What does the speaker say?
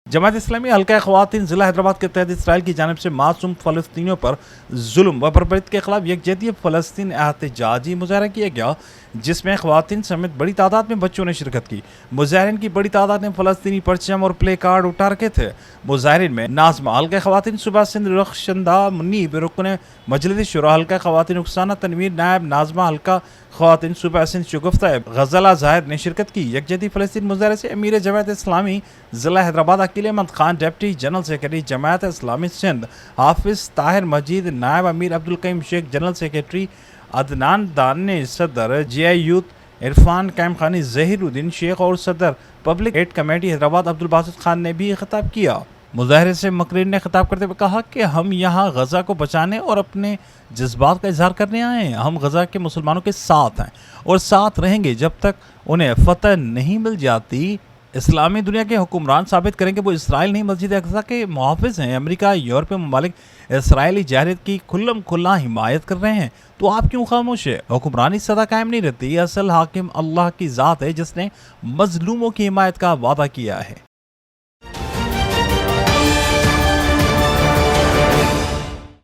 जमात इस्लामी हल्का ख़वातीन ज़िला हैदराबाद के तहत इसराइल की जानिब से मासूम फ़लस्तीनियों पर जुल्म व बर्बरीत के खिलाफ यकजहती फ़लस्तीन एहतजाजी मुजाहरा किया गया, जिसमें ख़वातीन समेत बड़ी तादाद में बच्चों ने शिरकत की। मुजाहरीन की बड़ी तादाद ने फ़लस्तीनी परचम और प्ले कार्ड उठा रखे थे। मुजाहरीन में नाज़मा हल्का ख़वातीन सुबह सिंध रख्शंदा मुनीब रुकन मजलिस शुरा हल्का ख़वातीन रुखसाना तनवीर नायब नाज़मा हल्का ख़वातीन सुबह सिंध शगुफ्ता गज़ला ज़ाहिद ने शिरकत की। यकजहती फ़लस्तीन मुजाहरे से अमीर जमात इस्लामी ज़िला Hyderabad Akeel Ahmed Khan, deputy general secretary Jamaat Islami Sindh Hafiz Tahir Majeed, नायब अमीर अब्दुल कईम शेख, जनरल सेक्रेटरी अदनान दानी, सदर जीआई यूथ इरफान कैम खानी, ज़हीरुद्दीन शेख और सदर public aid committee Hyderabad Abdul Basit Khan ने भी खिताब किया। मुजाहरे से मकरीन ने खिताब करते हुए कहा कि हम यहाँ गज़ा को बचाने और अपने जज्बात का इजहार करने आए हैं। हम गज़ा के मुसलमानों के साथ हैं और साथ रहेंगे जब तक उन्हें फतह नहीं मिल जाती। इस्लामी दुनिया के हुक्मरान साबित करें कि वो इसराइल नहीं मस्जिद अक़सा के मुहाफ़िज़ हैं। अमेरिका, यूरोपीय ममालिक इसराइली जाहिलियत की खुल्लम खुल्ला हिमायत कर रहे हैं, तो आप क्यों खामोश है? हुक्मरानी सदा कायम नहीं रहती। असल हाकिम अल्लाह की ज़ात है जिसने मजलूमों की हिमायत का वादा किया है।